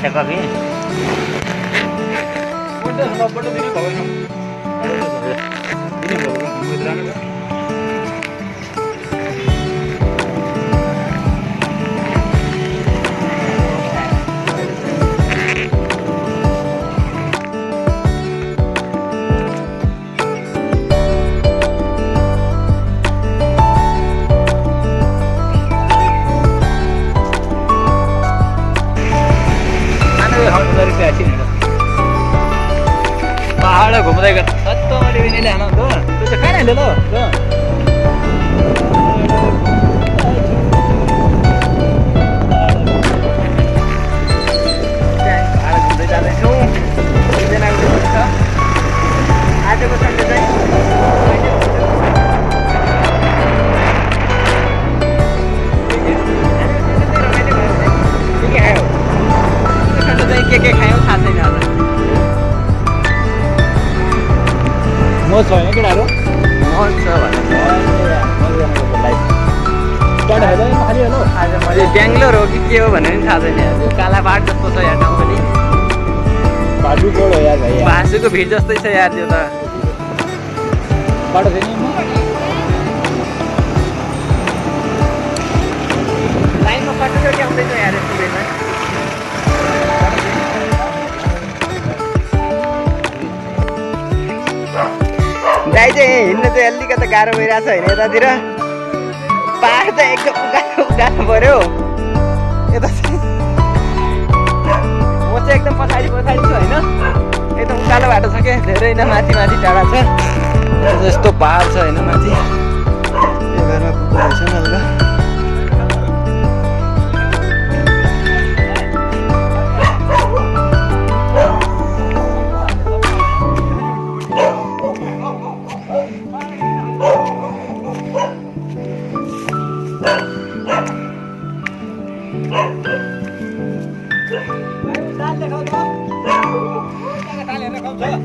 चारवटा कफी पहाड़ घुम्दै गर्छ कस्तो मैले विनीले हान त त्यो चाहिँ कहाँ हाल्यो ल पहाड घुम्दै जाँदैछौँ आजको सन्डे चाहिँ के खायौ थाहा छैन होला मज छैन केटाहरू मज छ आज मैले बेङ्गलोर हो कि के हो भनेर पनि थाहा छैन काला बाट जस्तो छ यहाँ ठाउँ पनि भासुको भिड जस्तै छ यार त्यो त बाटो छैन लाइनमा कटोकटी आउँदैछ यार स्टुडेन्टमा दाइ चाहिँ हिँड्नु चाहिँ अलिकति गाह्रो भइरहेको छ होइन यतातिर पहाड त एकदम उकालो पऱ्यो यता चाहिँ म चाहिँ एकदम पछाडि छु होइन एकदम उकालो बाटो छ क्या धेरै नै माथि टाढा छ यस्तो पहाड छ होइन माथि यो घरमा कुकुर रहेछ नि हल्का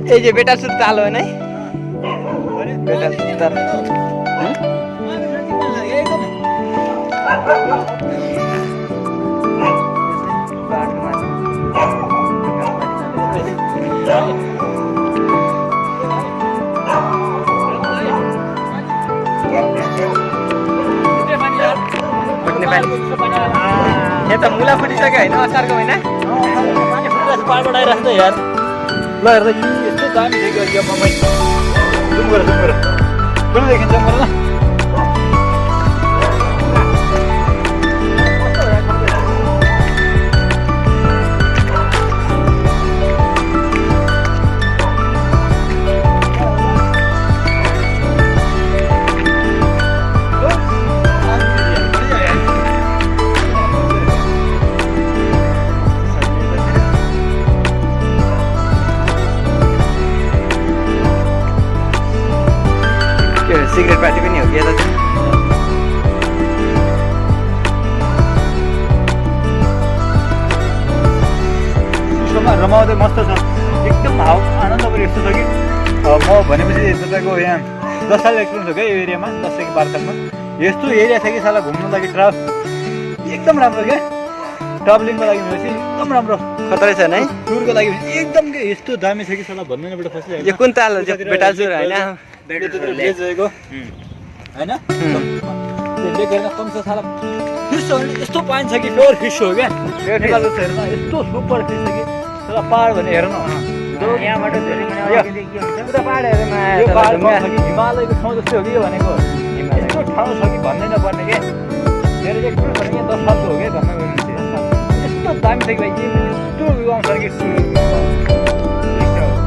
ए जे बेटा सुत चालो है बेटा सुत यहाँ त मुला फुटिसक्यो होइन असारको महिना पाहाडबाट आइरहेको छ यार ल हेर्दा यस्तो दामी थियो कि यो मकै जुम गर ठुलो देखिन्छ मेरो ल सिगरेट पार्टी पनि हो कि यता चाहिँ चिसोमा रमाउँदै मस्त छ एकदम हावा आनन्दपुर यस्तो छ कि म भनेपछि तपाईँको यहाँ 10 साल एक्सपिरियन्स हो क्या यो एरियामा 10 देखि 12 सालमा यस्तो एरिया छ कि साला घुम्नु लागि एकदम राम्रो क्या ट्राभलिङको लागि भनेपछि एकदम राम्रो खतरा छ नै टुरको लागि एकदम के यस्तो दामी छ कि साला भन्दैन बेटा फस्दै यो कुन ताल बेटाजुर होइन होइन त्यसले गर्दा कम छ साला फिस हो भने यस्तो पाइन्छ कि प्योर फिस हो क्या नेपालको हेर्न यस्तो सुपर फिस छ कि साला पहाड भने हेर्न यहाँबाट उता पहाडहरूमा यो पहाडमा छ कि हिमालयको ठाउँ जस्तै हो कि यो भनेको यस्तो ठाउँ छ कि भन्नै नपर्ने क्या मेरो एक्सपिरियन्स भनेको 10 सालको हो क्या घरमा यस्तो दामी छ कि भाइ यस्तो उयो आउँछ कि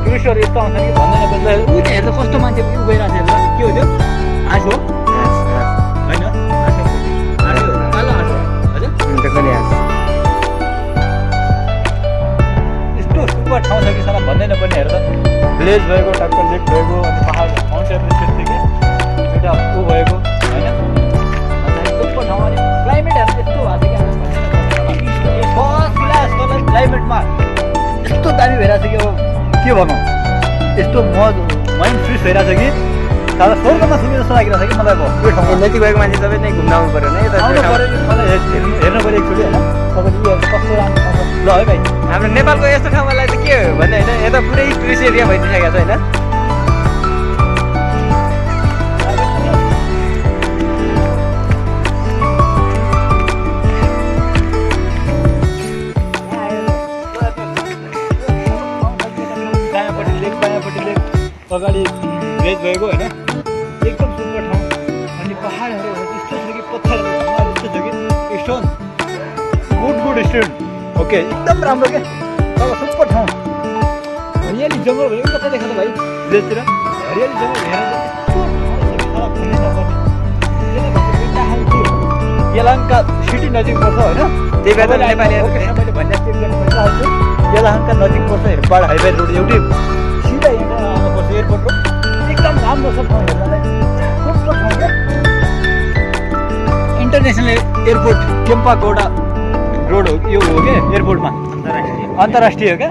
टुरिस्टहरू यस्तो आउँछ कि भन्दै नपर्ने ऊ चाहिँ हेर्दा कस्तो मान्छे उयो गइरहेको छ के हो त्यो हाँस हो होइन कालो हाँस हो हजुर यस्तो सुपर ठाउँ छ कि साला भन्दै नपर्ने हेर्दा भिलेज भएको टक्कर लेक भएको अनि पहाड माउन्ट एभरेस्ट थियो कि एउटा ऊ भएको होइन सुपर ठाउँ अनि क्लाइमेट हेर्दा यस्तो भएको छ कि फर्स्ट क्लास क्लाइमेटमा यस्तो दामी भइरहेको छ कि अब के भनौँ यस्तो माइन्ड फ्रेस भइरहेको छ कि साला स्वर्गमा सुने जस्तो लागिरहेको छ कि मलाई अब यो ठाउँमा नजिक भएको मान्छे सबै नै घुम्न आउनु पऱ्यो नि हेर्नु पऱ्यो एकचोटि होइन तपाईँले कस्तो राम्रो ल है भाइ हाम्रो नेपालको यस्तो ठाउँलाई चाहिँ के हो भने होइन यता पुरै टुरिस्ट एरिया भइसकेको छ होइन अगाडि भेज भएको होइन एकदम सुन्दर ठाउँ अनि पहाडहरू यस्तो छ कि पत्थरहरू यस्तो छ कि स्टोन गुड स्टोन ओके एकदम राम्रो क्या अब सुपर ठाउँ हरियाली जङ्गल भनेको कता देखा त भाइ भेजतिर हरियाली जङ्गल हेरेर यलहङ्का सिटी नजिक पर्छ होइन त्यही भएर नेपालीहरू मैले भन्ने चेक गर्नु भनिरहेको छु यलहङ्का नजिक पर्छ हेरपाड हाइवे रोड एउटै सिधा हिँडेर आउनुपर्छ एयरपोर्ट रोड एकदम राम्रो छ ठाउँ हेर्नलाई कस्तो ठाउँ क्या इन्टरनेसनल एयरपोर्ट केम्पागौडा रोड हो यो हो क्या एयरपोर्टमा अन्तर्राष्ट्रिय हो क्या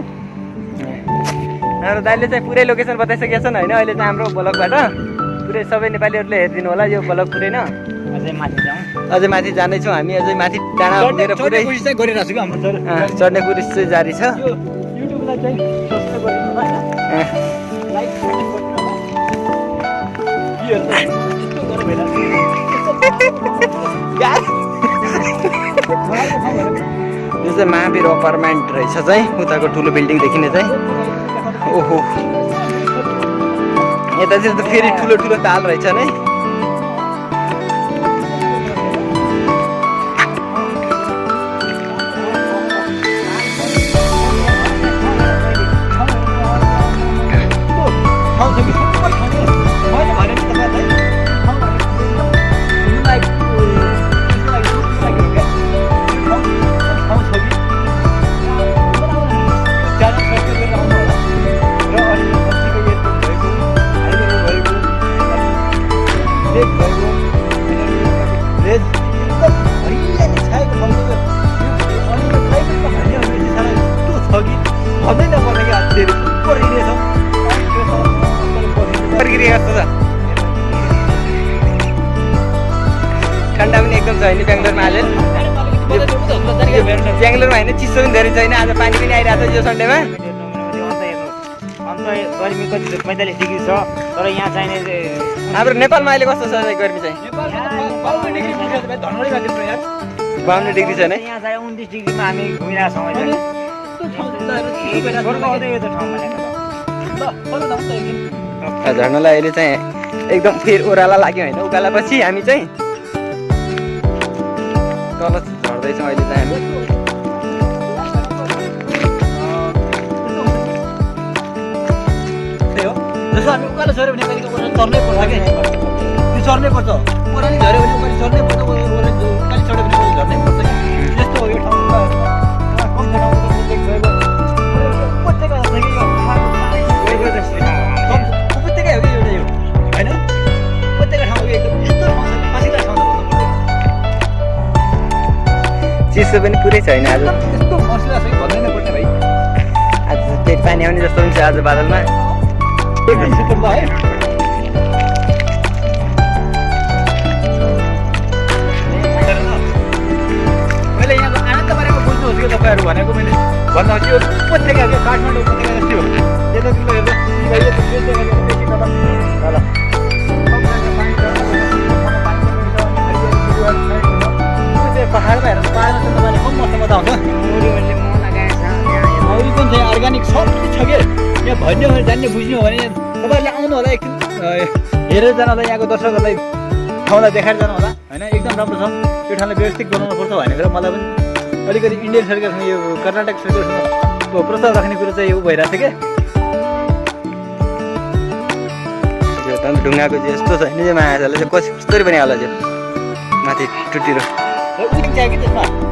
हाम्रो दाइले चाहिँ पुरै लोकेसन बताइसकेको छन् होइन अहिले चाहिँ हाम्रो ब्लगबाट पुरै सबै नेपालीहरूले हेरिदिनु होला यो ब्लग पुरै न अझै माथि जाँदैछौँ हामी अझै माथि डाँडा पुगेर पुरै कोसिस चाहिँ गरिरहेको छु कि हाम्रो चढ्ने कोसिस चाहिँ जारी छ युट्युबलाई चाहिँ सब्सक्राइब गरिदिनु होला होइन लाइक यो चाहिँ महावीर अपार्टमेन्ट रहेछ चाहिँ उताको ठुलो बिल्डिङ देखिने चाहिँ ओहो यता चाहिँ फेरि ठुलो ठुलो ताल रहेछ नै ठन्डा पनि एकदम छ नि बेङ्गलोरमा आज बेङ्गलोरमा होइन चिसो पनि धेरै छैन आज पानी पनि आइरहेको छ यो सन्डेमा गर्मी कति 45 डिग्री छ तर यहाँ चाहिने हाम्रो नेपालमा अहिले कस्तो छ गर्मी चाहिँ 52 डिग्री छ नै यहाँ चाहिँ 29 डिग्रीमा हामी घुमिरहेको छौँ अहिले झर्नलाई अहिले चाहिँ एकदम फेरि ओह्राला लाग्यो होइन उकालापछि हामी चाहिँ तल झर्दैछौँ अहिले चाहिँ हामी जस्तो हामी उकालो झऱ्यो भने कहिले चढ्नै पर्छ क्या त्यो चढ्नै पर्छ ओह्राली झऱ्यो भने उकाली चढ्नै पर्छ उकाली चढ्यो भने झर्नै पर्छ क्या त्यस्तो हो यो ठाउँ उपत्यका छ कि उपत्यकै हो कि एउटा यो होइन उपत्यका ठाउँ एकदम यस्तो ठाउँ छ माथिल्लो ठाउँ चिसो पनि पुरै छैन आज यस्तो मसिला छ कि भन्नै नपर्ने भाइ आज पेट पानी आउने जस्तो हुन्छ आज बादलमा है मैले यहाँको आनन्द बारेमा बुझ्नुहोस् कि तपाईँहरू भनेको मैले भन्दा यो उपत्यका हो काठमाडौँ उपत्यका जस्तै हो यता किलो हेर्दा पहाडमा हेर्दा पहाडमा चाहिँ तपाईँले कम मजा आउँछ मौरी पनि छ अर्ग्यानिक सब छ कि यहाँ भन्ने हो भने जान्ने बुझ्ने हो भने तपाईँहरूले आउनु होला एकदिन हेरेर जानु होला यहाँको दर्शकहरूलाई ठाउँलाई देखाएर जानु होला होइन एकदम राम्रो छ यो ठाउँलाई व्यवस्थित बनाउनु पर्छ भनेर मलाई पनि अलिकति इन्डियन सरकारसँग यो कर्नाटक सरकारसँग प्रस्ताव राख्ने कुरो चाहिँ यो भइरहेको छ क्या ढुङ्गाको चाहिँ यस्तो छ नि यो माछालाई चाहिँ कसरी पनि होला त्यो माथि टुटेर चाहियो कि त्यसमा